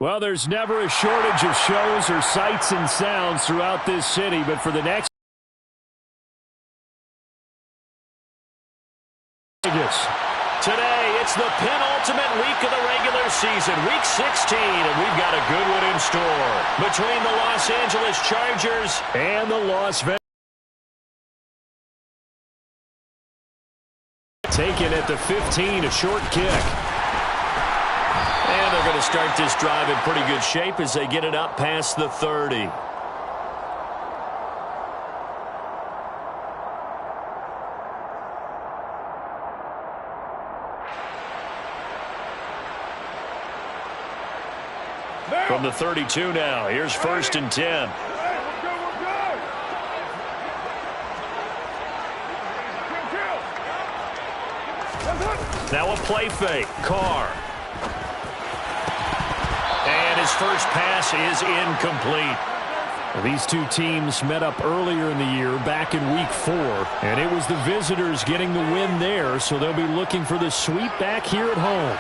Well, there's never a shortage of shows or sights and sounds throughout this city, but for the next today, it's the penultimate week of the regular season, week 16, and we've got a good one in store between the Los Angeles Chargers and the Las Vegas. Taken at the 15, a short kick. And they're going to start this drive in pretty good shape as they get it up past the 30. From the 32 now, here's 1st and 10. Now a play fake. Carr. And his first pass is incomplete. These two teams met up earlier in the year, back in week 4, and it was the visitors getting the win there, so they'll be looking for the sweep back here at home.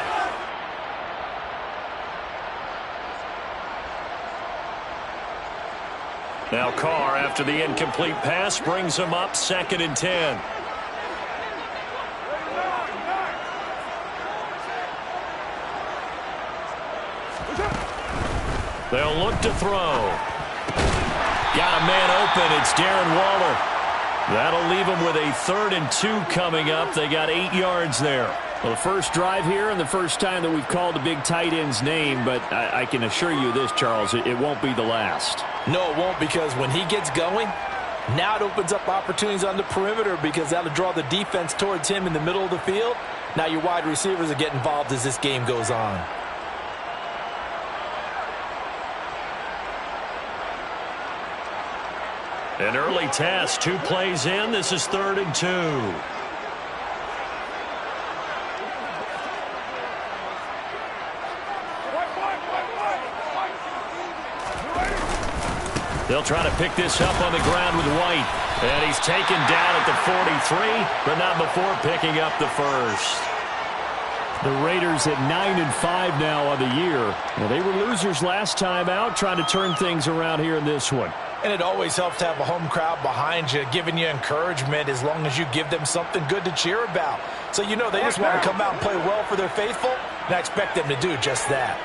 Now Carr, after the incomplete pass, brings him up 2nd and 10. They'll look to throw. Got a man open. It's Darren Waller. That'll leave them with a 3rd and 2 coming up. They got 8 yards there. Well, the first drive here and the first time that we've called the big tight end's name, but I can assure you this, Charles, it won't be the last. No, it won't, because when he gets going, now it opens up opportunities on the perimeter because that'll draw the defense towards him in the middle of the field. Now your wide receivers will get involved as this game goes on. An early test, 2 plays in. This is 3rd and 2. They'll try to pick this up on the ground with White. And he's taken down at the 43, but not before picking up the first. The Raiders at 9-5 now on the year. Well, they were losers last time out, trying to turn things around here in this one. And it always helps to have a home crowd behind you, giving you encouragement as long as you give them something good to cheer about. So you know they just want to come out and play well for their faithful, and I expect them to do just that.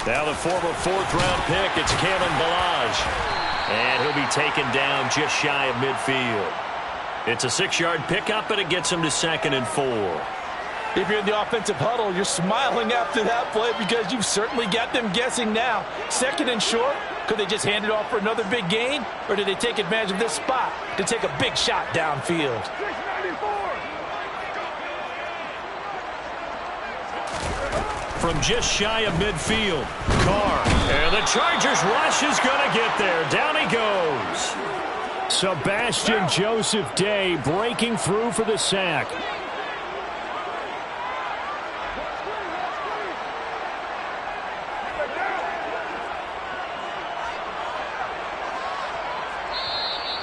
Now the former 4th-round pick, it's Kalen Ballage. And he'll be taken down just shy of midfield. It's a 6-yard pickup, and it gets him to 2nd and 4. If you're in the offensive huddle, you're smiling after that play because you've certainly got them guessing now. 2nd and short, could they just hand it off for another big gain? Or did they take advantage of this spot to take a big shot downfield? From just shy of midfield, Carr. And the Chargers rush is going to get there. Down he goes. Sebastian Joseph Day breaking through for the sack.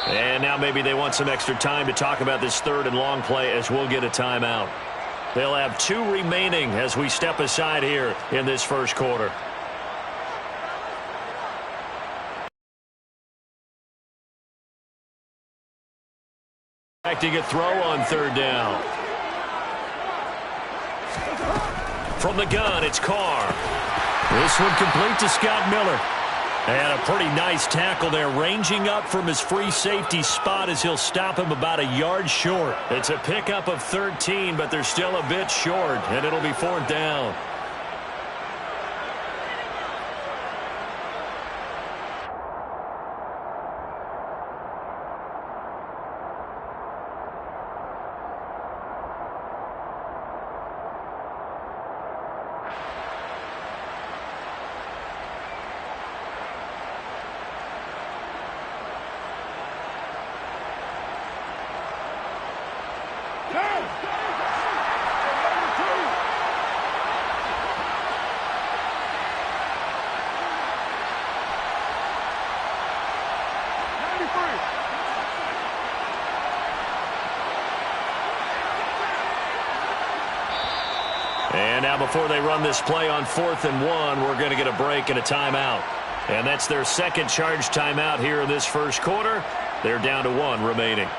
And now maybe they want some extra time to talk about this 3rd and long play as we'll get a timeout. They'll have 2 remaining as we step aside here in this first quarter. Expecting a throw on 3rd down. From the gun, it's Carr. This one complete to Scott Miller. And a pretty nice tackle there, ranging up from his free safety spot as he'll stop him about a yard short. It's a pickup of 13, but they're still a bit short, and it'll be 4th down. And now before they run this play on 4th and 1, we're going to get a break and a timeout. And that's their second charge timeout here in this first quarter. They're down to 1 remaining.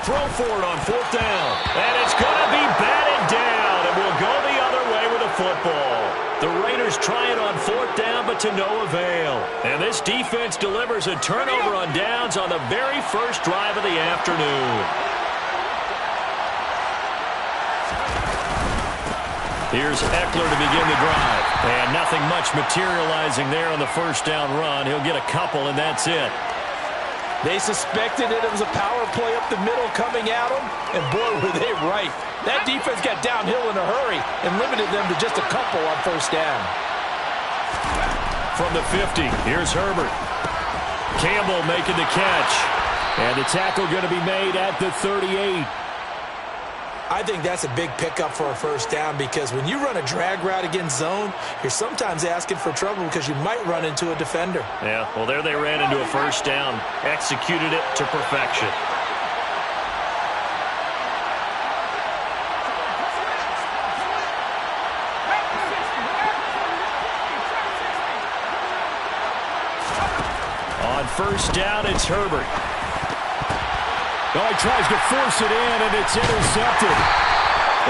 Throw for it on 4th down. And it's going to be batted down. And we'll go the other way with the football. The Raiders try it on 4th down, but to no avail. And this defense delivers a turnover on downs on the very first drive of the afternoon. Here's Eckler to begin the drive. And nothing much materializing there on the first down run. He'll get a couple, and that's it. They suspected it was a power play up the middle coming at them, and boy, were they right. That defense got downhill in a hurry and limited them to just a couple on first down. From the 50, here's Herbert. Campbell making the catch. And the tackle going to be made at the 38. I think that's a big pickup for a first down because when you run a drag route against zone, you're sometimes asking for trouble because you might run into a defender. Yeah, well, there they ran into a first down. Executed it to perfection. On first down, it's Herbert. Oh, he tries to force it in, and it's intercepted.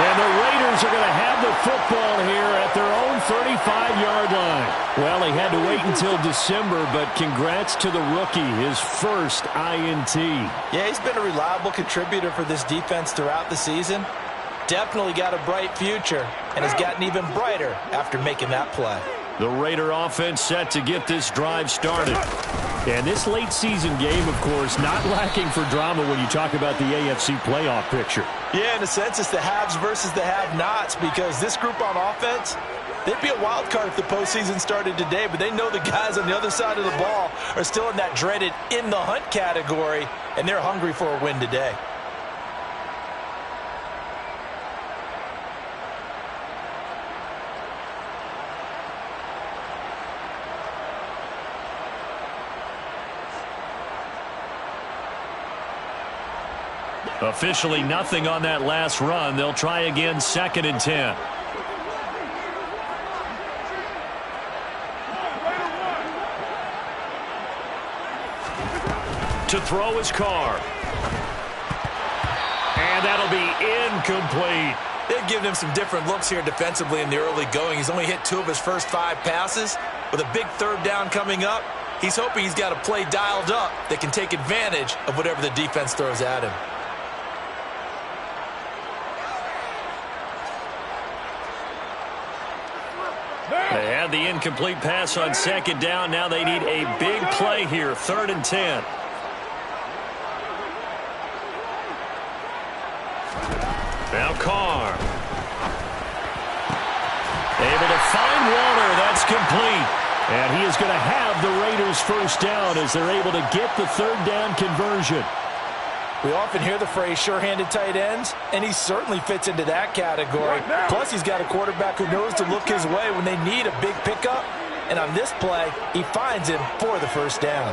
And the Raiders are going to have the football here at their own 35-yard line. Well, he had to wait until December, but congrats to the rookie, his first INT. Yeah, he's been a reliable contributor for this defense throughout the season. Definitely got a bright future, and has gotten even brighter after making that play. The Raider offense set to get this drive started. And this late season game, of course, not lacking for drama when you talk about the AFC playoff picture. Yeah, in a sense, it's the haves versus the have-nots because this group on offense, they'd be a wild card if the postseason started today, but they know the guys on the other side of the ball are still in that dreaded in-the-hunt category, and they're hungry for a win today. Officially nothing on that last run. They'll try again 2nd and 10. To throw his Carr. And that'll be incomplete. They've given him some different looks here defensively in the early going. He's only hit 2 of his first 5 passes. With a big 3rd down coming up, he's hoping he's got a play dialed up that can take advantage of whatever the defense throws at him. They had the incomplete pass on 2nd down. Now they need a big play here, 3rd and 10. Now Carr. Able to find Waller. That's complete. And he is going to have the Raiders first down as they're able to get the 3rd down conversion. We often hear the phrase sure-handed tight ends, and he certainly fits into that category. Plus, he's got a quarterback who knows to look his way when they need a big pickup. And on this play, he finds him for the first down.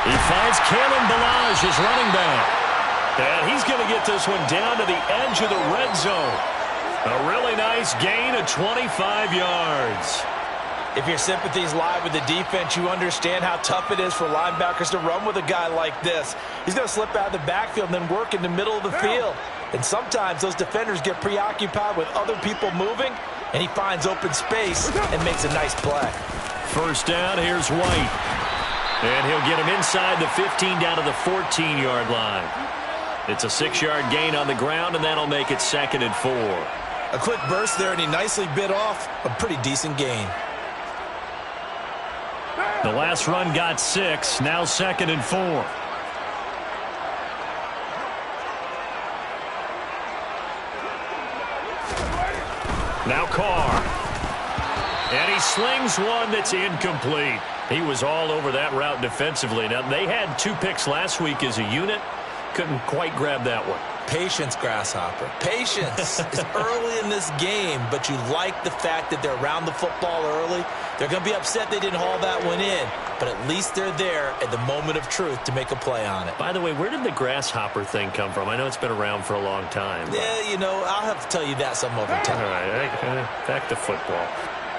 He finds Kalen Ballage, his running back. And he's going to get this one down to the edge of the red zone. A really nice gain of 25 yards. If your sympathies lie with the defense, you understand how tough it is for linebackers to run with a guy like this. He's going to slip out of the backfield and then work in the middle of the field. And sometimes those defenders get preoccupied with other people moving, and he finds open space and makes a nice play. First down, here's White. And he'll get him inside the 15 down to the 14-yard line. It's a 6-yard gain on the ground, and that'll make it 2nd and 4. A quick burst there, and he nicely bit off a pretty decent gain. The last run got 6, now 2nd and 4. Now Carr. And he slings one that's incomplete. He was all over that route defensively. Now, they had 2 picks last week as a unit. Couldn't quite grab that one. Patience, Grasshopper. Patience. It's early in this game, but you like the fact that they're around the football early. They're going to be upset they didn't haul that one in, but at least they're there at the moment of truth to make a play on it. By the way, where did the grasshopper thing come from? I know it's been around for a long time. But... yeah, you know, I'll have to tell you that some other time. All right, back to football.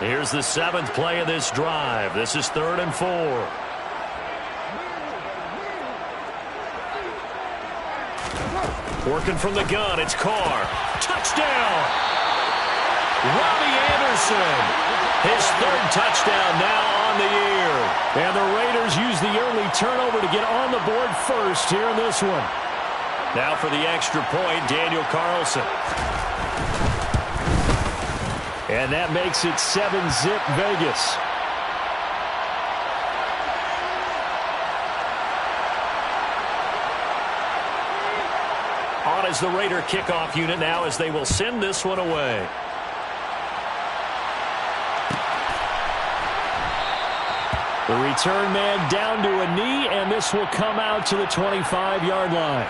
Here's the 7th play of this drive. This is 3rd and 4. Working from the gun, it's Carr. Touchdown! Robbie Anderson. His 3rd touchdown now on the year. And the Raiders use the early turnover to get on the board first here in this one. Now for the extra point, Daniel Carlson. And that makes it 7-zip Vegas. On is the Raider kickoff unit now as they will send this one away. The return man down to a knee, and this will come out to the 25-yard line.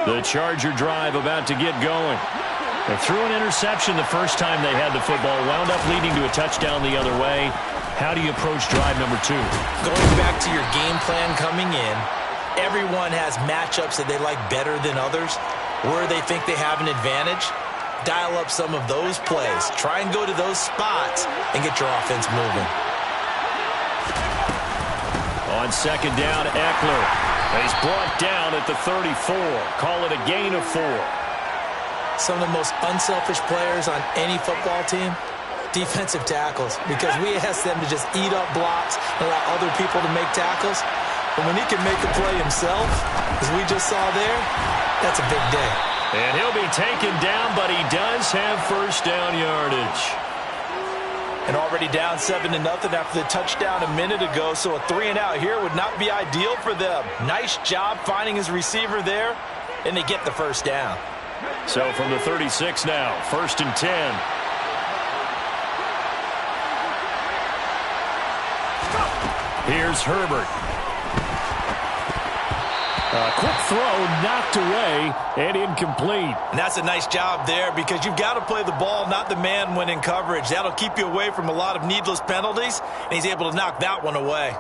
The Charger drive about to get going. They threw an interception the first time they had the football, wound up leading to a touchdown the other way. How do you approach drive number 2? Going back to your game plan coming in, everyone has matchups that they like better than others, where they think they have an advantage. Dial up some of those plays. Try and go to those spots and get your offense moving. On 2nd down, Eckler. He's brought down at the 34. Call it a gain of 4. Some of the most unselfish players on any football team, defensive tackles, because we ask them to just eat up blocks and allow other people to make tackles. But when he can make a play himself, as we just saw there, that's a big day. And he'll be taken down, but he does have first down yardage. And already down 7-0 after the touchdown a minute ago, so a 3-and-out here would not be ideal for them. Nice job finding his receiver there, and they get the first down. So from the 36 now, 1st and 10. Here's Herbert. A quick throw knocked away and incomplete. And that's a nice job there because you've got to play the ball, not the man when in coverage. That'll keep you away from a lot of needless penalties, and he's able to knock that one away.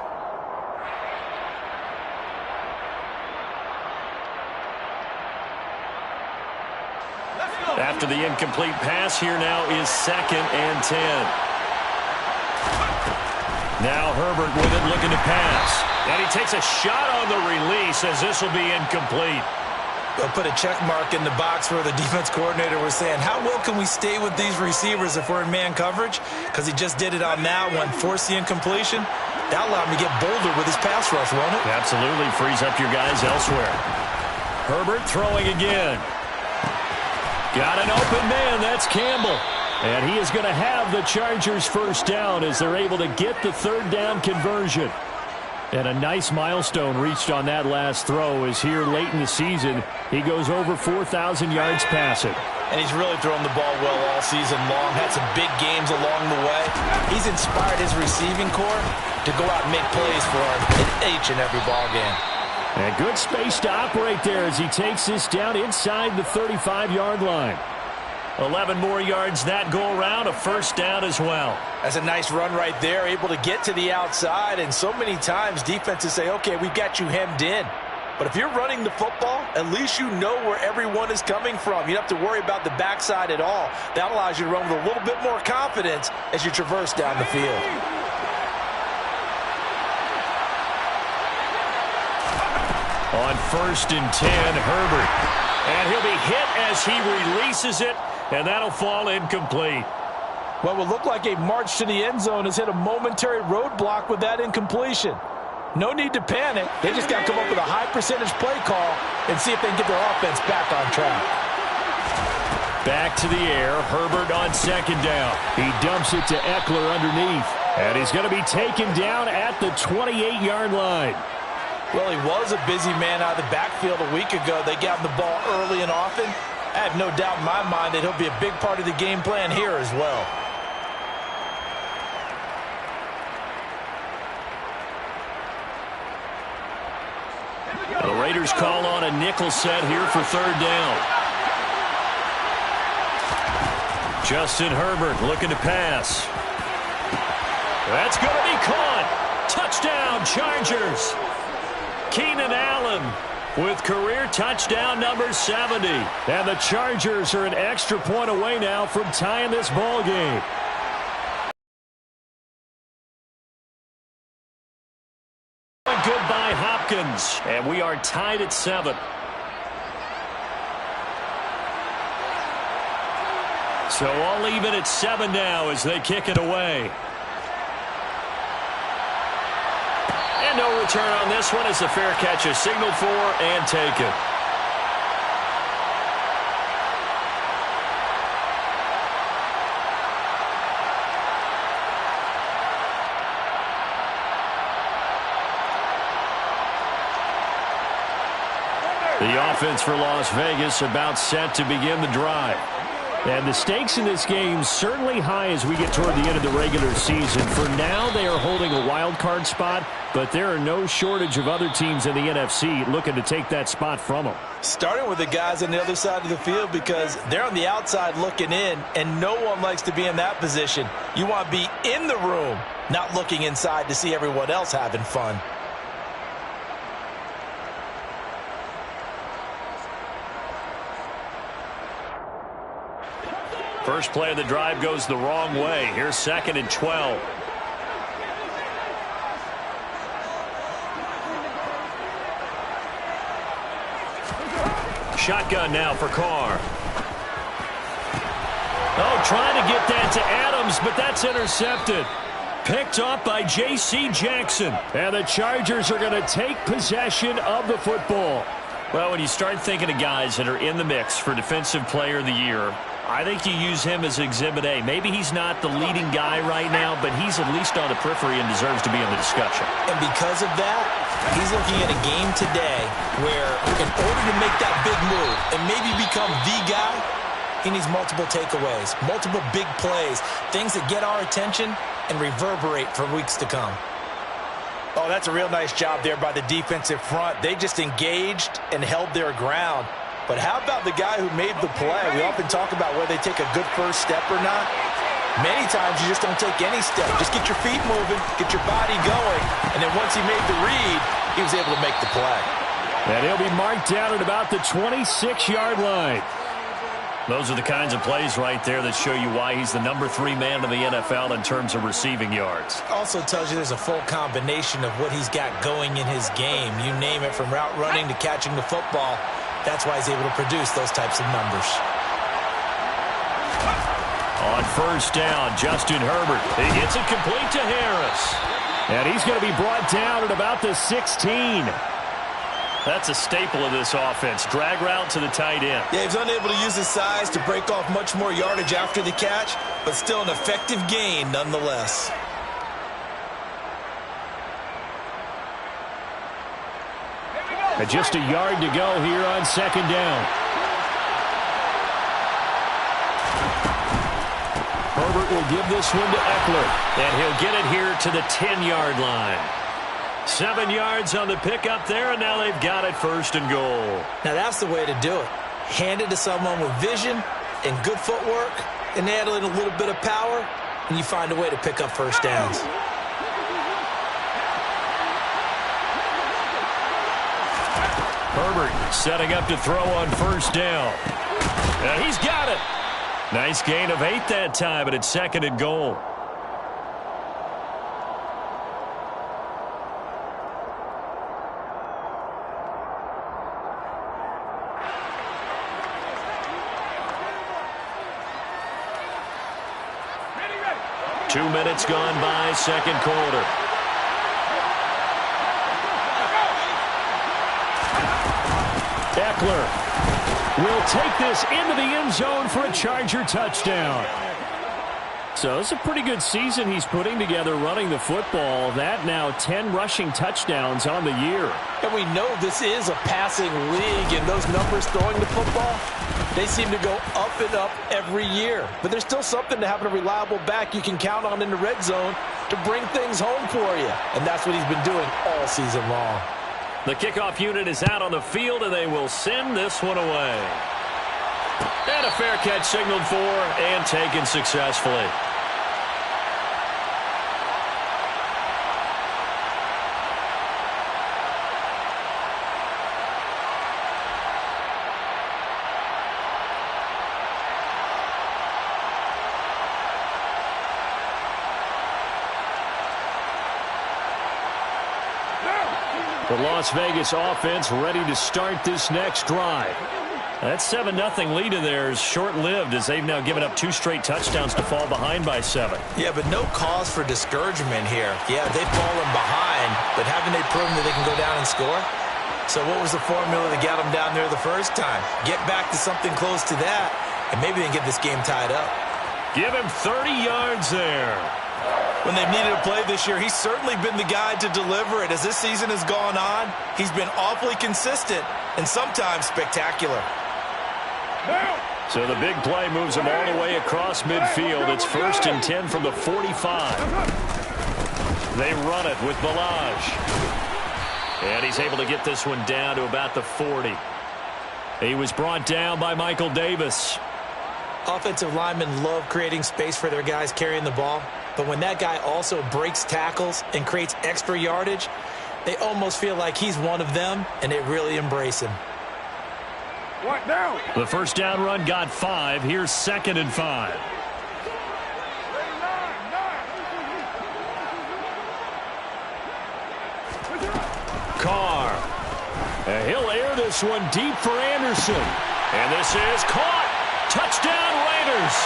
After the incomplete pass, here now is 2nd and 10. Now Herbert with it, looking to pass. And he takes a shot on the release as this will be incomplete. They'll put a check mark in the box where the defense coordinator was saying, how well can we stay with these receivers if we're in man coverage? Because he just did it on that one, forced the incompletion. That allowed him to get bolder with his pass rush, won't it? Absolutely, frees up your guys elsewhere. Herbert throwing again. Got an open man, that's Campbell. And he is going to have the Chargers first down as they're able to get the 3rd down conversion. And a nice milestone reached on that last throw as here late in the season, he goes over 4,000 yards passing. And he's really thrown the ball well all season long. Had some big games along the way. He's inspired his receiving corps to go out and make plays for him in each and every ball game. And good space to operate there as he takes this down inside the 35-yard line. 11 more yards that go around, a first down as well. That's a nice run right there, able to get to the outside. And so many times defenses say, okay, we've got you hemmed in. But if you're running the football, at least you know where everyone is coming from. You don't have to worry about the backside at all. That allows you to run with a little bit more confidence as you traverse down the field. On 1st and 10, Herbert. And he'll be hit as he releases it, and that'll fall incomplete. What will look like a march to the end zone has hit a momentary roadblock with that incompletion. No need to panic. They just got to come up with a high percentage play call and see if they can get their offense back on track. Back to the air. Herbert on 2nd down. He dumps it to Eckler underneath. And he's going to be taken down at the 28-yard line. Well, he was a busy man out of the backfield a week ago. They got him the ball early and often. I have no doubt in my mind that he'll be a big part of the game plan here as well. The Raiders call on a nickel set here for third down. Justin Herbert looking to pass. That's going to be caught. Touchdown, Chargers. Keenan Allen with career touchdown number 70. And the Chargers are an extra point away now from tying this ball game. Goodbye, Hopkins. And we are tied at 7. So all even at 7 now as they kick it away. And no return on this one as the fair catch is signaled for and taken. The offense for Las Vegas about set to begin the drive. And the stakes in this game certainly high as we get toward the end of the regular season. For now, they are holding a wild card spot, but there are no shortage of other teams in the NFC looking to take that spot from them. Starting with the guys on the other side of the field because they're on the outside looking in, and no one likes to be in that position. You want to be in the room, not looking inside to see everyone else having fun. First play of the drive goes the wrong way. Here's 2nd and 12. Shotgun now for Carr. Oh, trying to get that to Adams, but that's intercepted. Picked off by J.C. Jackson. And the Chargers are going to take possession of the football. Well, when you start thinking of guys that are in the mix for Defensive Player of the Year, I think you use him as Exhibit A. Maybe he's not the leading guy right now, but he's at least on the periphery and deserves to be in the discussion. And because of that, he's looking at a game today where in order to make that big move and maybe become the guy, he needs multiple takeaways, multiple big plays, things that get our attention and reverberate for weeks to come. Oh, that's a real nice job there by the defensive front. They just engaged and held their ground. But how about the guy who made the play? We often talk about whether they take a good first step or not. Many times you just don't take any step. Just get your feet moving, get your body going, and then once he made the read, he was able to make the play. And he'll be marked down at about the 26-yard line. Those are the kinds of plays right there that show you why he's the number 3 man in the NFL in terms of receiving yards. Also tells you there's a full combination of what he's got going in his game. You name it, from route running to catching the football. That's why he's able to produce those types of numbers. On first down, Justin Herbert. He gets it complete to Harris. And he's going to be brought down at about the 16. That's a staple of this offense. Drag route to the tight end. Yeah, he's unable to use his size to break off much more yardage after the catch, but still an effective gain nonetheless. And just a yard to go here on 2nd down. Herbert will give this one to Eckler. And he'll get it here to the 10-yard line. 7 yards on the pickup there, and now they've got it 1st and goal. Now that's the way to do it. Hand it to someone with vision and good footwork, and add in a little bit of power, and you find a way to pick up first downs. Herbert setting up to throw on first down. And he's got it. Nice gain of 8 that time, but it's 2nd and goal. Ready. 2 minutes gone by, 2nd quarter. Eckler will take this into the end zone for a Charger touchdown. So it's a pretty good season he's putting together running the football. That now 10 rushing touchdowns on the year. And we know this is a passing league, and those numbers throwing the football, they seem to go up and up every year. But there's still something to having a reliable back you can count on in the red zone to bring things home for you. And that's what he's been doing all season long. The kickoff unit is out on the field, and they will send this one away. And a fair catch signaled for and taken successfully. The Las Vegas offense ready to start this next drive. That 7-0 lead of theirs short-lived as they've now given up 2 straight touchdowns to fall behind by 7. Yeah, but no cause for discouragement here. Yeah, they've fallen behind, but haven't they proven that they can go down and score? So what was the formula that got them down there the first time? Get back to something close to that, and maybe they can get this game tied up. Give him 30 yards there. When they've needed a play this year, he's certainly been the guy to deliver it. As this season has gone on, he's been awfully consistent and sometimes spectacular. So the big play moves him all the way across midfield. It's 1st and 10 from the 45. They run it with Balaj. And he's able to get this one down to about the 40. He was brought down by Michael Davis. Offensive linemen love creating space for their guys carrying the ball. But when that guy also breaks tackles and creates extra yardage, they almost feel like he's one of them, and they really embrace him. What now? The first down run got 5. Here's 2nd and 5. Carr. And he'll air this one deep for Anderson. And this is caught. Touchdown Raiders.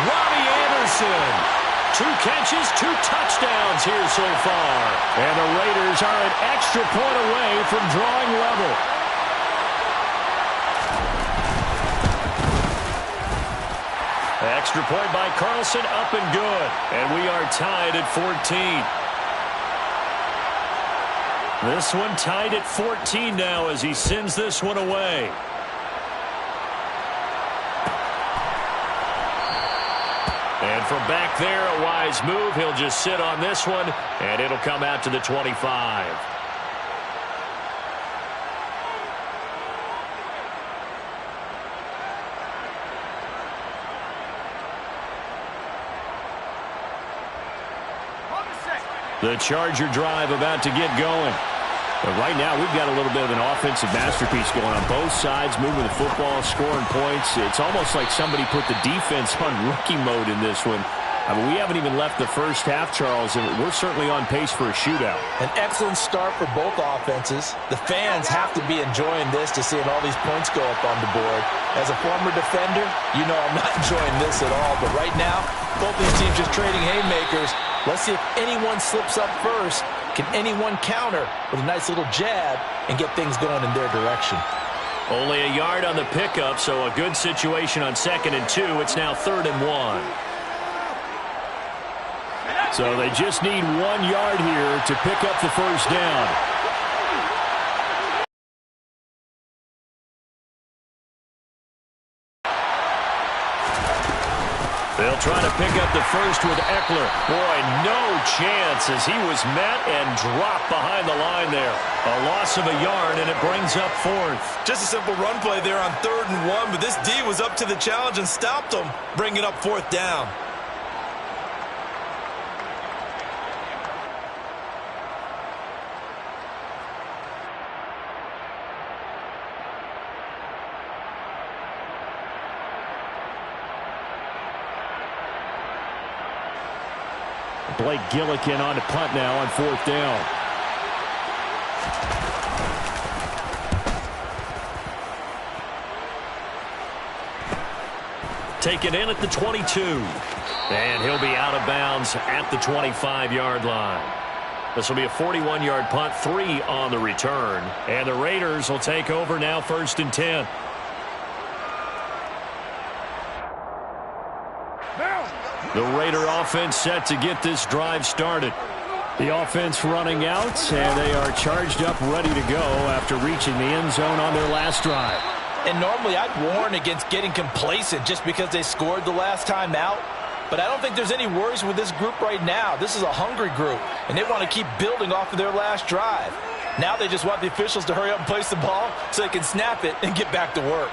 Robbie Anderson. 2 catches, 2 touchdowns here so far. And the Raiders are an extra point away from drawing level. Extra point by Carlson, up and good. And we are tied at 14. This one tied at 14 now as he sends this one away. And from back there, a wise move. He'll just sit on this one, and it'll come out to the 25. The Charger drive about to get going. But right now, we've got a little bit of an offensive masterpiece going on both sides, moving the football, scoring points. It's almost like somebody put the defense on rookie mode in this one. I mean, we haven't even left the first half, Charles, and we're certainly on pace for a shootout. An excellent start for both offenses. The fans have to be enjoying this to seeing all these points go up on the board. As a former defender, you know I'm not enjoying this at all. But right now, both these teams just trading haymakers. Let's see if anyone slips up first. Can anyone counter with a nice little jab and get things going in their direction? Only a yard on the pickup, so a good situation on 2nd and 2. It's now 3rd and 1. So they just need 1 yard here to pick up the first down. They'll try to pick up the first with Eckler. Boy, no chance as he was met and dropped behind the line there. A loss of a yard, and it brings up 4th. Just a simple run play there on 3rd and 1, but this D was up to the challenge and stopped them, bringing up 4th down. Blake Gillikin on to punt now on 4th down. Taken in at the 22. And he'll be out of bounds at the 25-yard line. This will be a 41-yard punt, 3 on the return. And the Raiders will take over now 1st and 10. The Raider offense set to get this drive started. The offense running out, and they are charged up, ready to go after reaching the end zone on their last drive. And normally I'd warn against getting complacent just because they scored the last time out. But I don't think there's any worries with this group right now. This is a hungry group, and they want to keep building off of their last drive. Now they just want the officials to hurry up and place the ball so they can snap it and get back to work.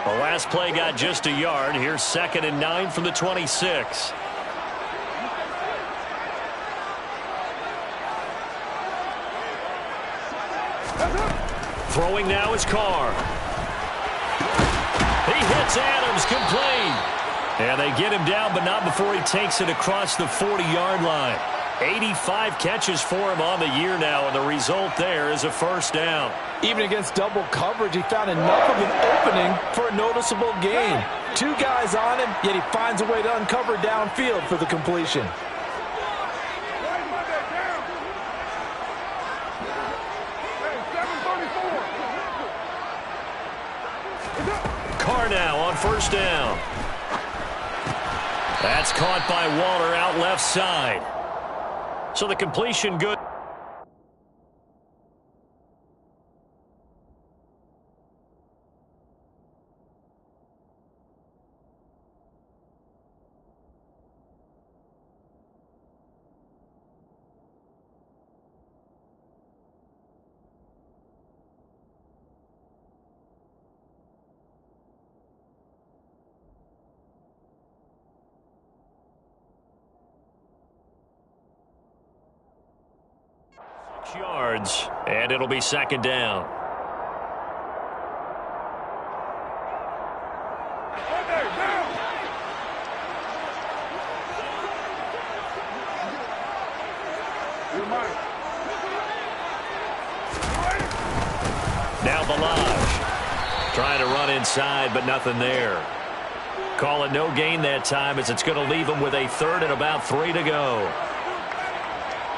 The last play got just a yard. Here's 2nd and 9 from the 26. Throwing now is Carr. He hits Adams, complete. And they get him down, but not before he takes it across the 40-yard line. 85 catches for him on the year now, and the result there is a first down. Even against double coverage, he found enough of an opening for a noticeable gain. 2 guys on him, yet he finds a way to uncover downfield for the completion. Carr now on first down. That's caught by Waller out left side. So the completion good. Yards, and it'll be 2nd down. Now Balaj trying to run inside, but nothing there. Call it no gain that time, as it's going to leave him with a 3rd and about 3 to go.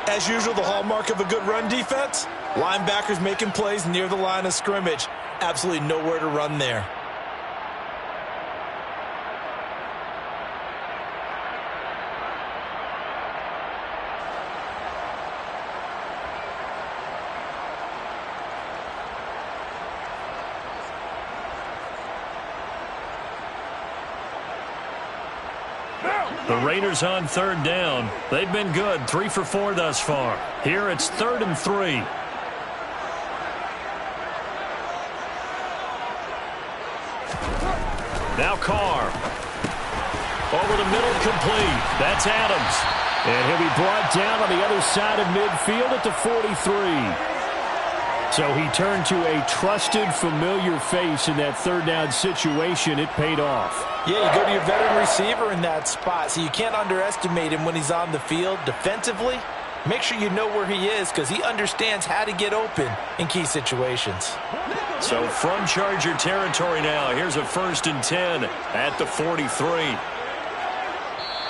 As usual, the hallmark of a good run defense, linebackers making plays near the line of scrimmage. Absolutely nowhere to run there. The Raiders on 3rd down. They've been good, 3 for 4 thus far. Here it's 3rd and 3. Now Carr. Over the middle, complete. That's Adams. And he'll be brought down on the other side of midfield at the 43. So he turned to a trusted, familiar face in that 3rd down situation. It paid off. Yeah, you go to your veteran receiver in that spot, so you can't underestimate him when he's on the field defensively. Make sure you know where he is, because he understands how to get open in key situations. So from Charger territory now, here's a 1st and 10 at the 43.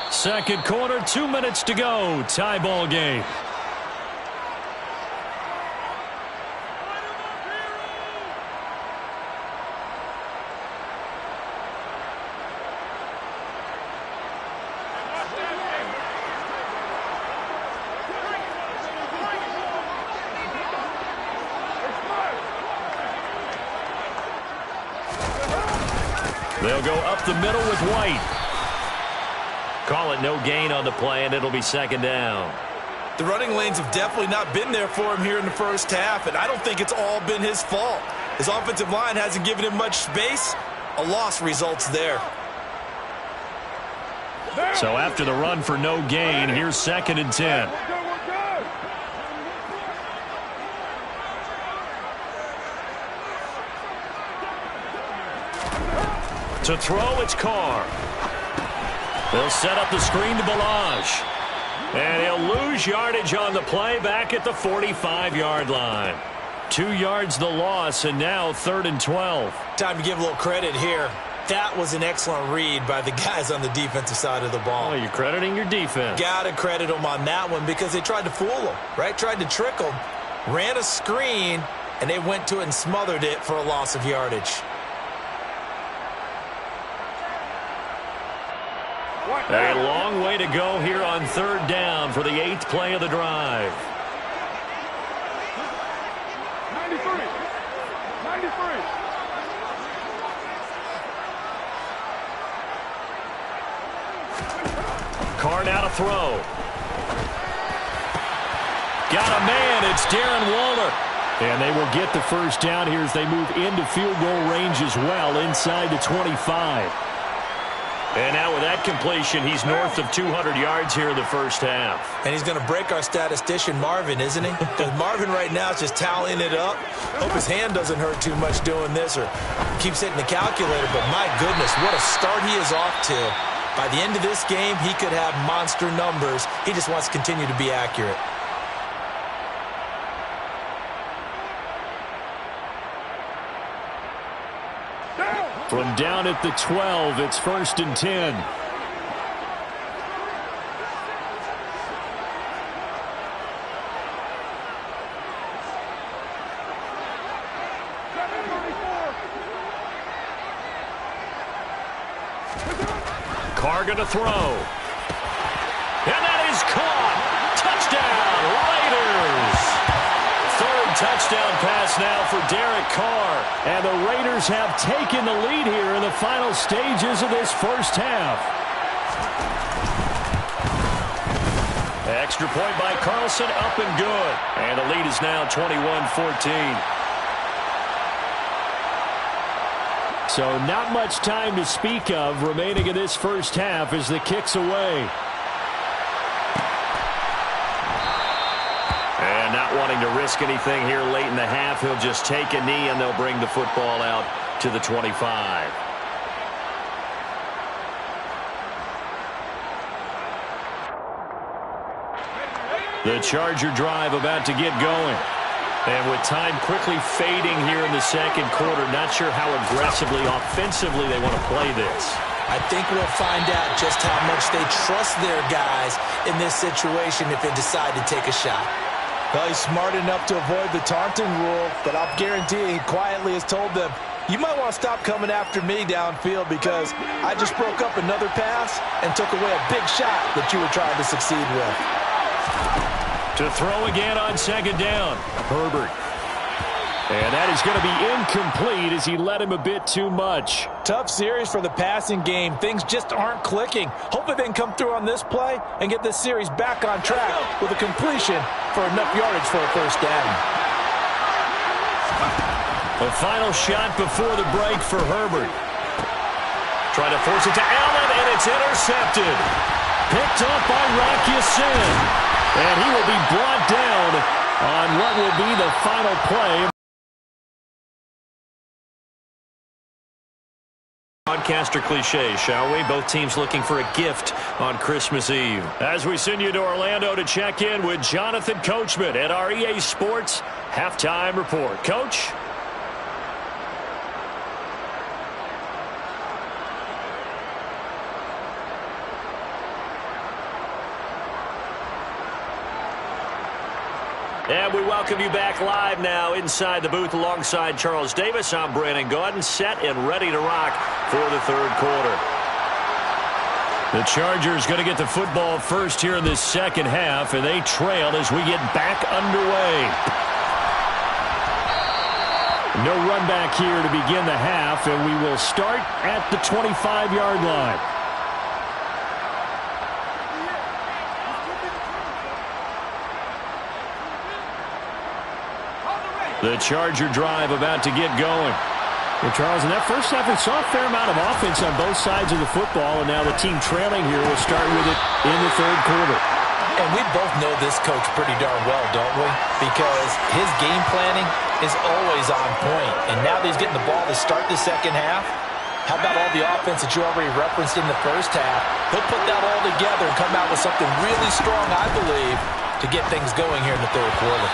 2nd quarter, 2 minutes to go. Tie ball game. They'll go up the middle with White. Call it no gain on the play, and it'll be 2nd down. The running lanes have definitely not been there for him here in the first half, and I don't think it's all been his fault. His offensive line hasn't given him much space. A loss results there. So after the run for no gain, here's 2nd and 10. To throw, it's Carr. They'll set up the screen to Balaj. And he'll lose yardage on the play back at the 45-yard line. 2 yards the loss, and now 3rd and 12. Time to give a little credit here. That was an excellent read by the guys on the defensive side of the ball. Oh, you're crediting your defense. Got to credit them on that one because they tried to fool him, right? Tried to trick him. ran a screen, and they went to it and smothered it for a loss of yardage. A long way to go here on third down for the 8th play of the drive. 93. Carr now to throw. Got a man. It's Darren Waller. And they will get the first down here as they move into field goal range as well inside the 25. And now with that completion, he's north of 200 yards here in the first half. And he's going to break our statistician, Marvin, isn't he? Because Marvin right now is just tallying it up. Hope his hand doesn't hurt too much doing this or keeps hitting the calculator. But my goodness, what a start he is off to. By the end of this game, he could have monster numbers. He just wants to continue to be accurate. From down at the 12, it's 1st and 10. Carr going to throw. And that is caught. Touchdown, Raiders. Third touchdown pass now for Derek Carr. And the Raiders have taken the lead here in the final stages of this first half. Extra point by Carlson, up and good. And the lead is now 21-14. So not much time to speak of remaining in this first half as the kick's away. And not wanting to risk anything here late in the half, he'll just take a knee and they'll bring the football out to the 25. The Charger drive about to get going. And with time quickly fading here in the second quarter, not sure how aggressively, offensively they want to play this. I think we'll find out just how much they trust their guys in this situation if they decide to take a shot. Well, he's smart enough to avoid the taunting rule, but I'll guarantee he quietly has told them, you might want to stop coming after me downfield because I just broke up another pass and took away a big shot that you were trying to succeed with. To throw again on second down, Herbert. And that is going to be incomplete as he led him a bit too much. Tough series for the passing game. Things just aren't clicking. Hopefully they can come through on this play and get this series back on track with a completion for enough yardage for a first down. The final shot before the break for Herbert. Trying to force it to Allen, and it's intercepted. Picked up by Rock Ya-Sin. And he will be brought down on what will be the final play. Broadcaster cliche, shall we? Both teams looking for a gift on Christmas Eve. As we send you to Orlando to check in with Jonathan Coachman at our EA Sports Halftime Report. Coach? And we welcome you back live now inside the booth alongside Charles Davis. I'm Brandon Gaudin, set and ready to rock for the third quarter. The Chargers going to get the football first here in this second half, and they trail as we get back underway. No run back here to begin the half, and we will start at the 25-yard line. The Charger drive about to get going. Well, Charles, in that first half, we saw a fair amount of offense on both sides of the football, and now the team trailing here will start with it in the third quarter. And we both know this coach pretty darn well, don't we? Because his game planning is always on point. And now that he's getting the ball to start the second half, how about all the offense that you already referenced in the first half? He'll put that all together and come out with something really strong, I believe, to get things going here in the third quarter.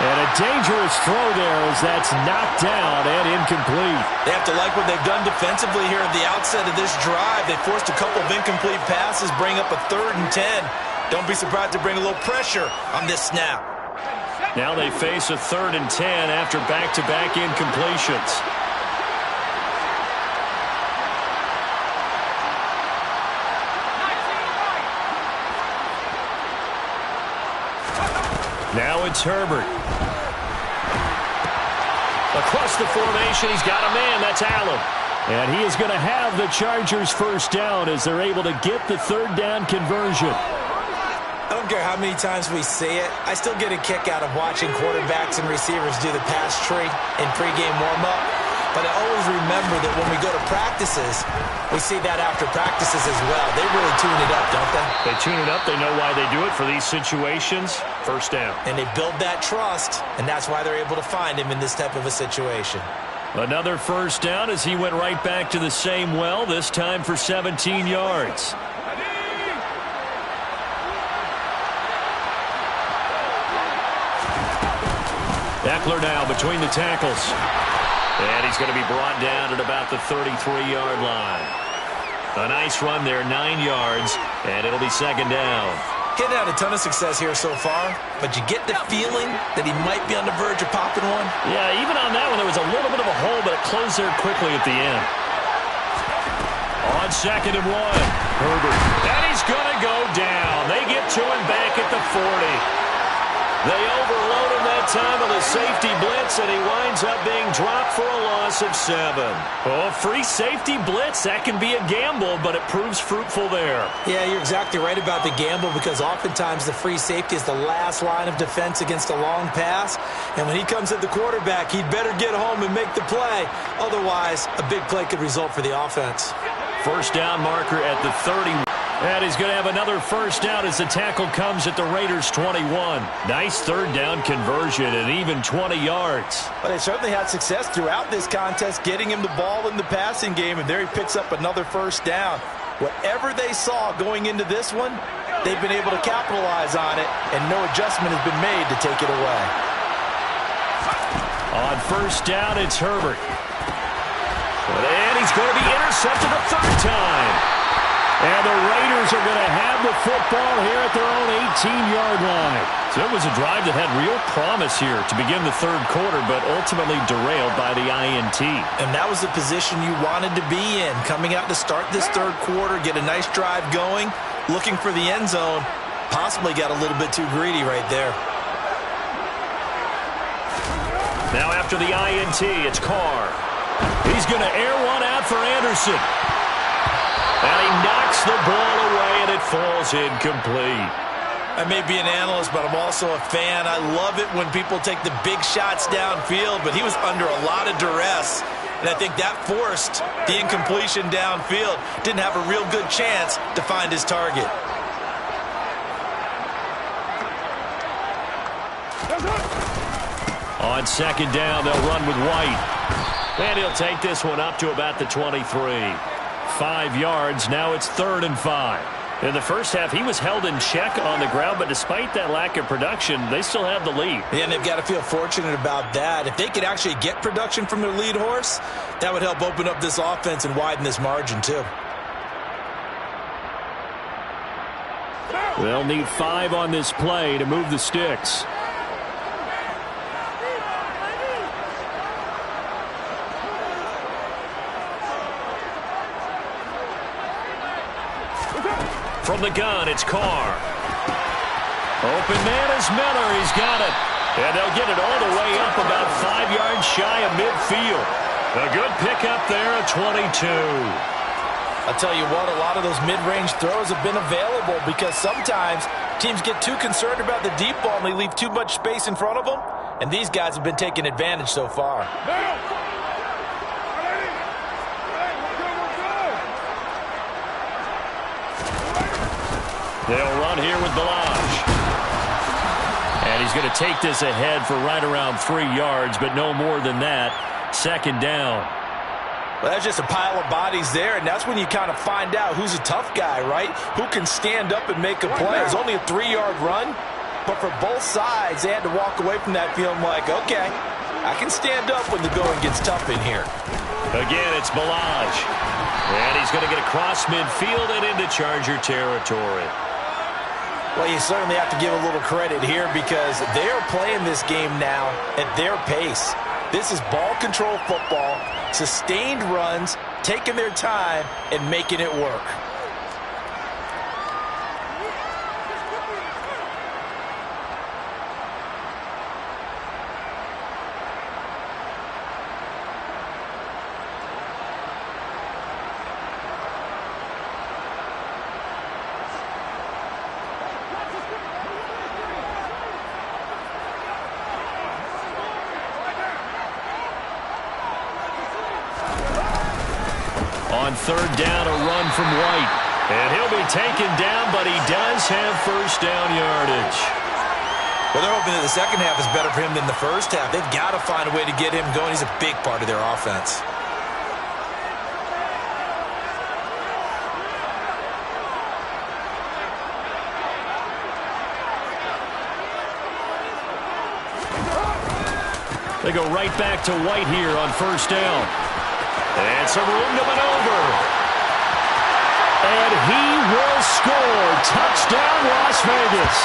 And a dangerous throw there as that's knocked down and incomplete. They have to like what they've done defensively here at the outset of this drive. They forced a couple of incomplete passes, bring up a 3rd and 10. Don't be surprised to bring a little pressure on this snap. Now they face a 3rd and 10 after back-to-back incompletions. Now it's Herbert. Across the formation, he's got a man. That's Allen. And he is going to have the Chargers first down as they're able to get the 3rd down conversion. I don't care how many times we see it. I still get a kick out of watching quarterbacks and receivers do the pass tree in pregame warm-up. But I always remember that when we go to practices, we see that after practices as well. They really tune it up, don't they? They tune it up. They know why they do it for these situations. First down. And they build that trust, and that's why they're able to find him in this type of a situation. Another first down as he went right back to the same well, this time for 17 yards. Eckler now between the tackles. And he's going to be brought down at about the 33-yard line. A nice run there, 9 yards, and it'll be 2nd down. Getting had a ton of success here so far, but you get the feeling that he might be on the verge of popping one. Yeah, even on that one, there was a little bit of a hole, but it closed there quickly at the end. On 2nd and 1, Herbert. And he's going to go down. They get to him back at the 40. They overload him that time with a safety blitz, and he winds up being dropped for a loss of 7. Oh, free safety blitz, that can be a gamble, but it proves fruitful there. Yeah, you're exactly right about the gamble, because oftentimes the free safety is the last line of defense against a long pass. And when he comes at the quarterback, he'd better get home and make the play. Otherwise, a big play could result for the offense. First down marker at the 30. And he's going to have another first down as the tackle comes at the Raiders' 21. Nice 3rd down conversion and even 20 yards. But they certainly had success throughout this contest, getting him the ball in the passing game, and there he picks up another first down. Whatever they saw going into this one, they've been able to capitalize on it, and no adjustment has been made to take it away. On first down, it's Herbert. And he's going to be intercepted a 3rd time. And the Raiders are going to have the football here at their own 18-yard line. So it was a drive that had real promise here to begin the 3rd quarter, but ultimately derailed by the INT. And that was the position you wanted to be in, coming out to start this 3rd quarter, get a nice drive going, looking for the end zone. Possibly got a little bit too greedy right there. Now after the INT, it's Carr. He's going to air one out for Anderson. And he knocks the ball away, and it falls incomplete. I may be an analyst, but I'm also a fan. I love it when people take the big shots downfield, but he was under a lot of duress. And I think that forced the incompletion downfield. Didn't have a real good chance to find his target. On 2nd down, they'll run with White. And he'll take this one up to about the 23. 5 yards. Now it's 3rd and 5. In the first half, he was held in check on the ground, but despite that lack of production, they still have the lead. Yeah, and they've got to feel fortunate about that. If they could actually get production from their lead horse, that would help open up this offense and widen this margin too. They'll need 5 on this play to move the sticks. From the gun, it's Carr. Open man is Miller. He's got it. And they'll get it all the way up about 5 yards shy of midfield. A good pickup there at 22. I'll tell you what, a lot of those mid-range throws have been available because sometimes teams get too concerned about the deep ball and they leave too much space in front of them. And these guys have been taking advantage so far. They'll run here with Balaj. And he's going to take this ahead for right around 3 yards, but no more than that. 2nd down. Well, that's just a pile of bodies there, and that's when you kind of find out who's a tough guy, right? Who can stand up and make a play. It's only a 3-yard run, but for both sides, they had to walk away from that feeling like, okay, I can stand up when the going gets tough in here. Again, it's Balaj. And he's going to get across midfield and into Charger territory. Well, you certainly have to give a little credit here because they are playing this game now at their pace. This is ball control football, sustained runs, taking their time, and making it work. On third down, a run from White. And he'll be taken down, but he does have first down yardage. Well, they're hoping that the second half is better for him than the first half. They've got to find a way to get him going. He's a big part of their offense. They go right back to White here on first down. And some room to maneuver. And he will score. Touchdown, Las Vegas.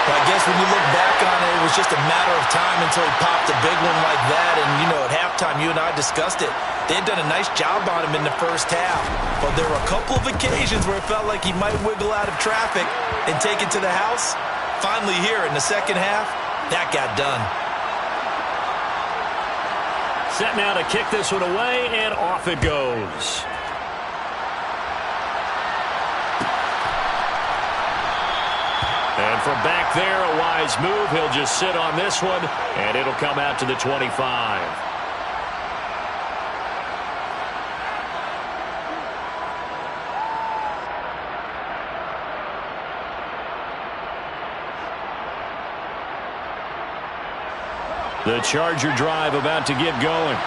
Well, I guess when you look back on it, it was just a matter of time until he popped a big one like that. And, you know, at halftime, you and I discussed it. They had done a nice job on him in the first half. But there were a couple of occasions where it felt like he might wiggle out of traffic and take it to the house. Finally here in the second half, that got done. Set now to kick this one away, and off it goes. And from back there, a wise move. He'll just sit on this one, and it'll come out to the 25. The Charger drive about to get going.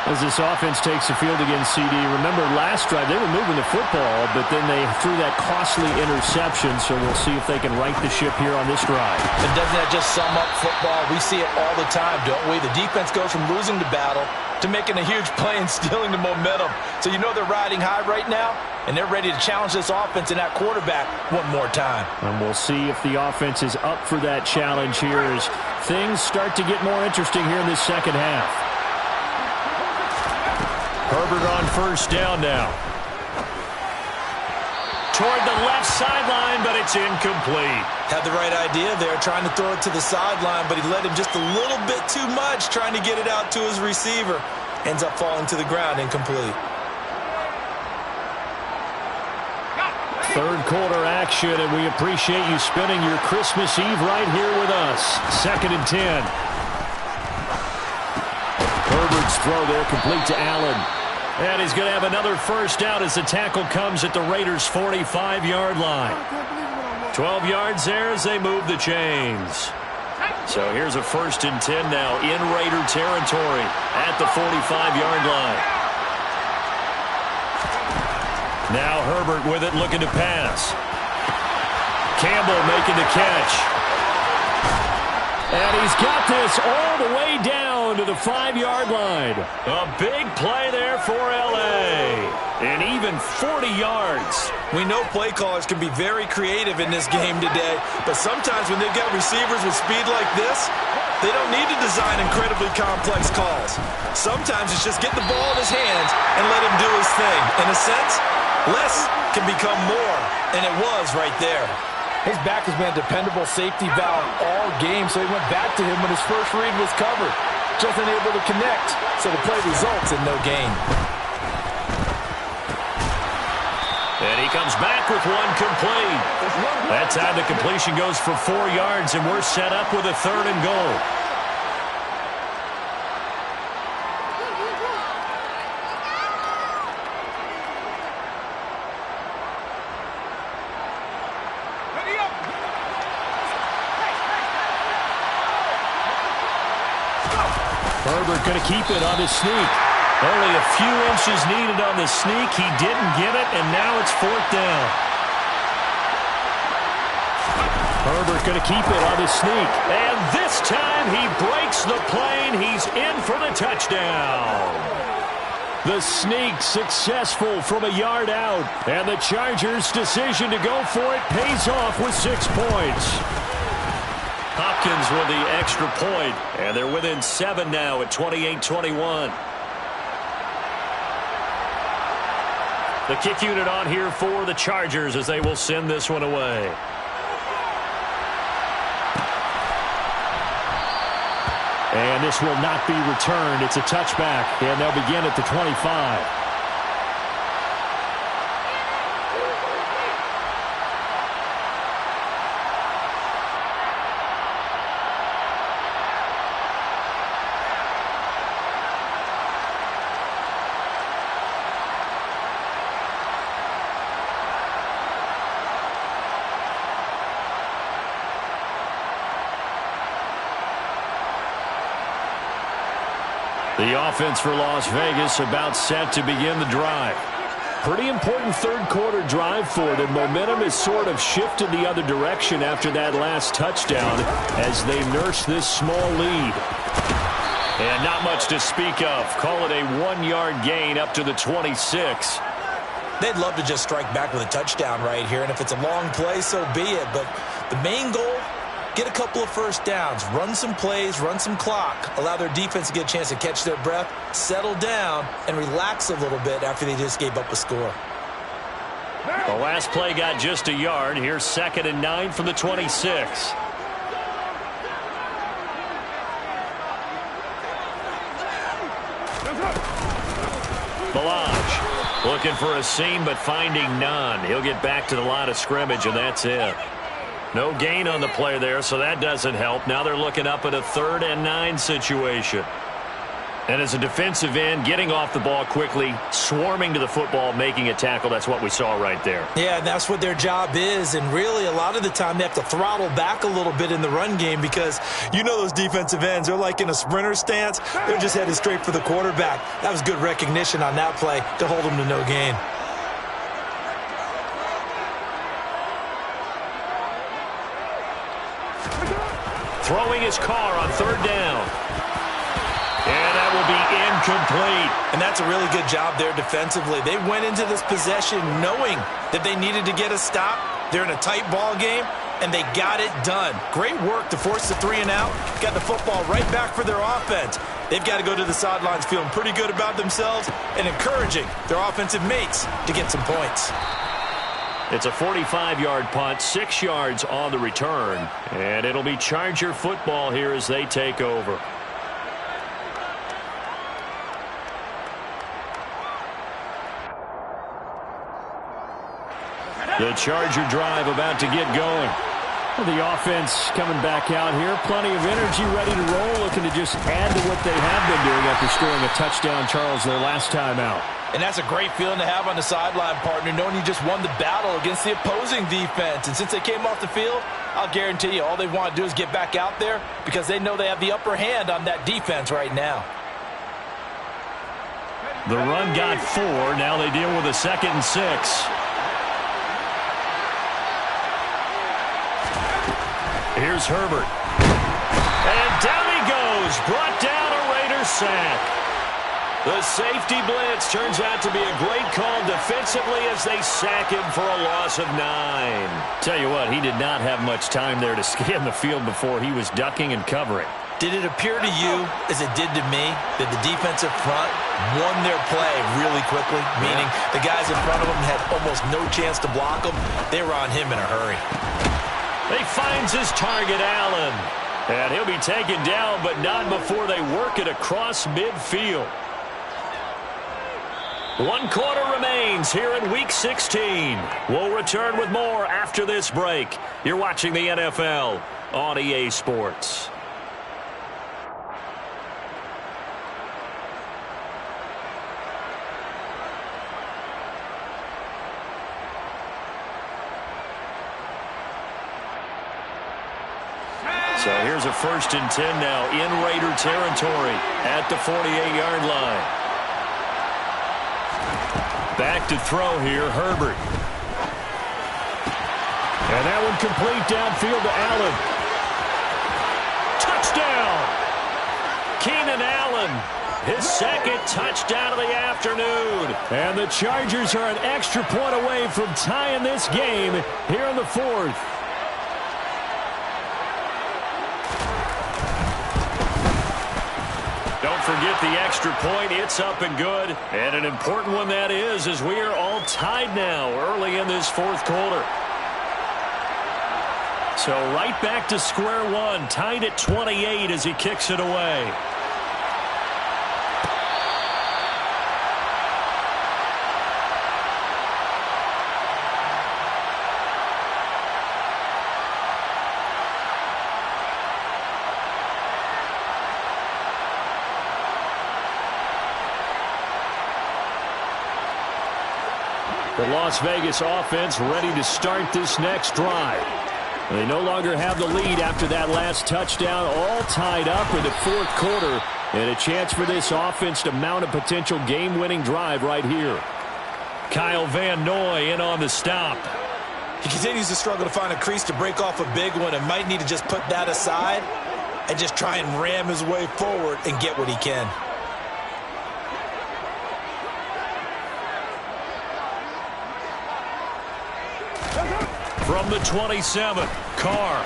As this offense takes the field against CD, remember last drive they were moving the football, but then they threw that costly interception, so we'll see if they can right the ship here on this drive. And doesn't that just sum up football? We see it all the time, don't we? The defense goes from losing the battle to making a huge play and stealing the momentum. So you know they're riding high right now, and they're ready to challenge this offense and that quarterback one more time. And we'll see if the offense is up for that challenge here as things start to get more interesting here in this second half. Herbert on first down now. Toward the left sideline, but it's incomplete. Had the right idea there, trying to throw it to the sideline, but he led him just a little bit too much, trying to get it out to his receiver. Ends up falling to the ground, incomplete. Third quarter action, and we appreciate you spending your Christmas Eve right here with us. 2nd and 10. Herbert's throw there complete to Allen. And he's going to have another first down as the tackle comes at the Raiders' 45-yard line. 12 yards there as they move the chains. So here's a 1st and 10 now in Raider territory at the 45-yard line. Now Herbert with it, looking to pass. Campbell making the catch. And he's got this all the way down to the 5-yard line. A big play there for L.A. And even 40 yards. We know play callers can be very creative in this game today, but sometimes when they've got receivers with speed like this, they don't need to design incredibly complex calls. Sometimes it's just get the ball in his hands and let him do his thing. In a sense, less can become more, and it was right there. His back has been a dependable safety valve all game, so he went back to him when his first read was covered. Just unable to connect, so the play results in no gain. And he comes back with one complete. That time the completion goes for 4 yards, and we're set up with a 3rd and goal. Herbert going to keep it on his sneak. Only a few inches needed on the sneak. He didn't get it, and now it's 4th down. Herbert going to keep it on his sneak. And this time he breaks the plane. He's in for the touchdown. The sneak successful from a yard out. And the Chargers' decision to go for it pays off with 6 points. Hopkins with the extra point, and they're within 7 now at 28-21. The kick unit on here for the Chargers as they will send this one away. And this will not be returned. It's a touchback, and they'll begin at the 25. The offense for Las Vegas about set to begin the drive. Pretty important third-quarter drive for them. Momentum has sort of shifted the other direction after that last touchdown as they nurse this small lead. And not much to speak of. Call it a 1-yard gain up to the 26. They'd love to just strike back with a touchdown right here, and if it's a long play, so be it. But the main goal, get a couple of first downs, run some plays, run some clock, allow their defense to get a chance to catch their breath, settle down, and relax a little bit after they just gave up a score. The last play got just a yard. Here's 2nd and 9 from the 26. Balaj looking for a seam but finding none. He'll get back to the line of scrimmage, and that's it. No gain on the play there, so that doesn't help. Now they're looking up at a 3rd and 9 situation. And as a defensive end, getting off the ball quickly, swarming to the football, making a tackle, that's what we saw right there. Yeah, and that's what their job is. And really, a lot of the time, they have to throttle back a little bit in the run game because you know those defensive ends, they're like in a sprinter stance. They're just headed straight for the quarterback. That was good recognition on that play to hold them to no gain. Throwing his car on 3rd down. And that will be incomplete. And that's a really good job there defensively. They went into this possession knowing that they needed to get a stop. They're in a tight ball game, and they got it done. Great work to force the 3 and out. Got the football right back for their offense. They've got to go to the sidelines feeling pretty good about themselves and encouraging their offensive mates to get some points. It's a 45-yard punt, 6 yards on the return. And it'll be Charger football here as they take over. The Charger drive about to get going. Well, the offense coming back out here. Plenty of energy, ready to roll, looking to just add to what they have been doing after scoring a touchdown, Charles, their last time out. And that's a great feeling to have on the sideline, partner, knowing you just won the battle against the opposing defense. And since they came off the field, I'll guarantee you all they want to do is get back out there because they know they have the upper hand on that defense right now. The run got 4. Now they deal with a 2nd and 6. Here's Herbert. And down he goes. Brought down a Raider sack. The safety blitz turns out to be a great call defensively as they sack him for a loss of 9. Tell you what, he did not have much time there to scan the field before he was ducking and covering. Did it appear to you, as it did to me, that the defensive front won their play really quickly? Meaning the guys in front of them had almost no chance to block him. They were on him in a hurry. He finds his target, Allen. And he'll be taken down, but not before they work it across midfield. 1 quarter remains here in Week 16. We'll return with more after this break. You're watching the NFL on EA Sports. So here's a 1st and 10 now in Raider territory at the 48-yard line. Back to throw here, Herbert. And that one complete downfield to Allen. Touchdown! Keenan Allen his second touchdown of the afternoon. And the Chargers are an extra point away from tying this game here in the fourth. Don't forget the extra point. It's up and good. And an important one that is, as we are all tied now early in this fourth quarter. So right back to square one, tied at 28 as he kicks it away. The Las Vegas offense ready to start this next drive. They no longer have the lead after that last touchdown, all tied up in the fourth quarter, and a chance for this offense to mount a potential game-winning drive right here. Kyle Van Noy in on the stop. He continues to struggle to find a crease to break off a big one and might need to just put that aside and just try and ram his way forward and get what he can. From the 27, Carr.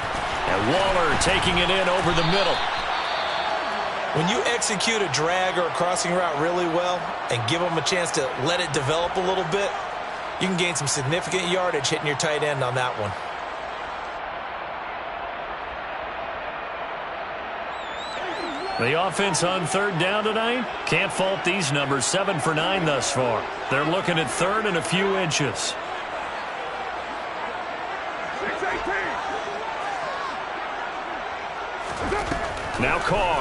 And Waller taking it in over the middle. When you execute a drag or a crossing route really well and give them a chance to let it develop a little bit, you can gain some significant yardage hitting your tight end on that one. The offense on third down tonight, can't fault these numbers. 7 for 9 thus far. They're looking at third and a few inches. Now Carr.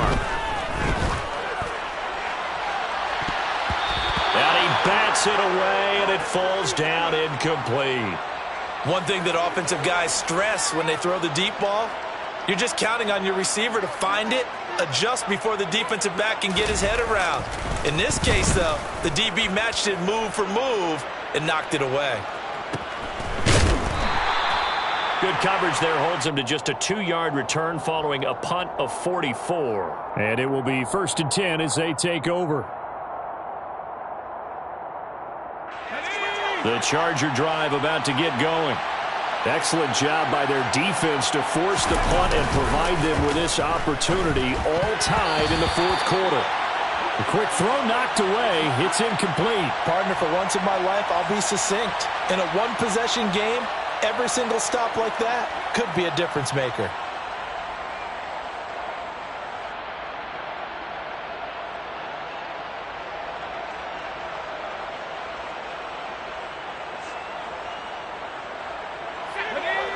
And he bats it away, and it falls down incomplete. One thing that offensive guys stress when they throw the deep ball, you're just counting on your receiver to find it, adjust before the defensive back can get his head around. In this case, though, the DB matched it move for move and knocked it away. Good coverage there holds him to just a 2-yard return following a punt of 44. And it will be 1st and 10 as they take over. The Charger drive about to get going. Excellent job by their defense to force the punt and provide them with this opportunity, all tied in the fourth quarter. A quick throw knocked away. It's incomplete. Partner, for once in my life, I'll be succinct. In a one-possession game, every single stop like that could be a difference maker.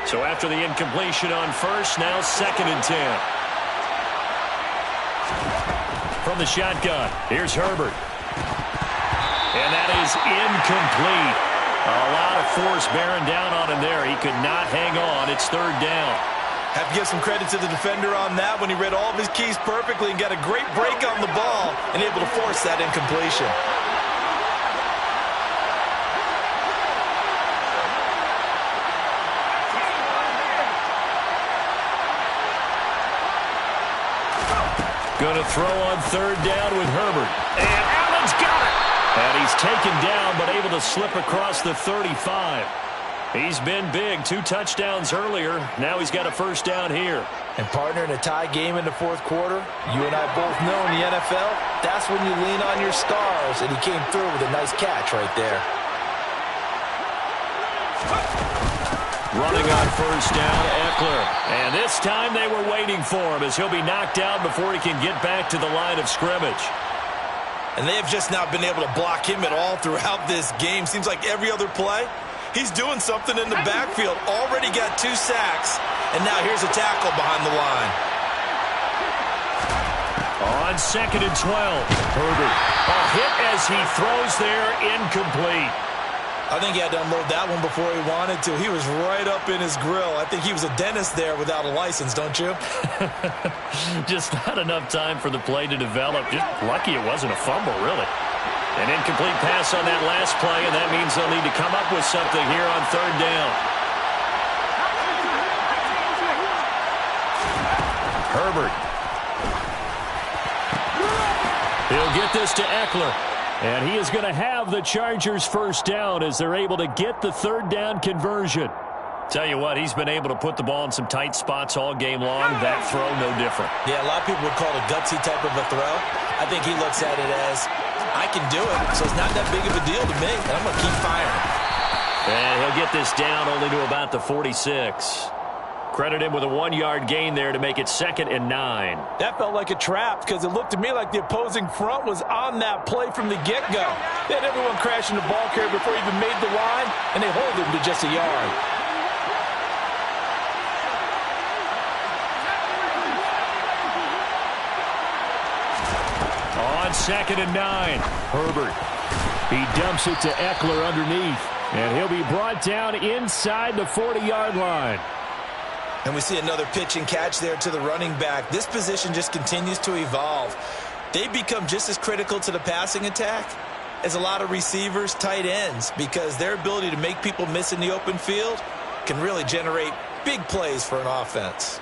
So after the incompletion on first, now 2nd and 10. From the shotgun, here's Herbert. And that is incomplete. A lot of force bearing down on him there. He could not hang on. It's 3rd down. Have to give some credit to the defender on that when he read all of his keys perfectly and got a great break on the ball and able to force that incompletion. Going to throw on 3rd down with Herbert. And Allen's got it. And he's taken down but able to slip across the 35. He's been big. 2 touchdowns earlier. Now he's got a 1st down here. And partner, in a tie game in the fourth quarter, you and I both know in the NFL, that's when you lean on your stars. And he came through with a nice catch right there. Running on 1st down, Eckler. And this time they were waiting for him as he'll be knocked down before he can get back to the line of scrimmage. And they have just not been able to block him at all throughout this game. Seems like every other play, he's doing something in the backfield. Already got 2 sacks, and now here's a tackle behind the line. On 2nd and 12, Herbert. A hit as he throws there, incomplete. I think he had to unload that one before he wanted to. He was right up in his grill. I think he was a dentist there without a license, don't you? Just not enough time for the play to develop. Just lucky it wasn't a fumble, really. An incomplete pass on that last play, and that means they'll need to come up with something here on 3rd down. Herbert. He'll He'll get this to Eckler. And he is going to have the Chargers first down as they're able to get the third down conversion. Tell you what, he's been able to put the ball in some tight spots all game long. That throw, no different. Yeah, a lot of people would call it a gutsy type of a throw. I think he looks at it as, I can do it, so it's not that big of a deal to me, and I'm going to keep firing. And he'll get this down only to about the 46. Credit him with a 1-yard gain there to make it 2nd and 9. That felt like a trap because it looked to me like the opposing front was on that play from the get-go. They had everyone crashing the ball carrier before he even made the line, and they hold him to just a yard. On 2nd and 9, Herbert. He dumps it to Eckler underneath, and he'll be brought down inside the 40-yard line. And we see another pitch and catch there to the running back. This position just continues to evolve. They become just as critical to the passing attack as a lot of receivers, tight ends, because their ability to make people miss in the open field can really generate big plays for an offense.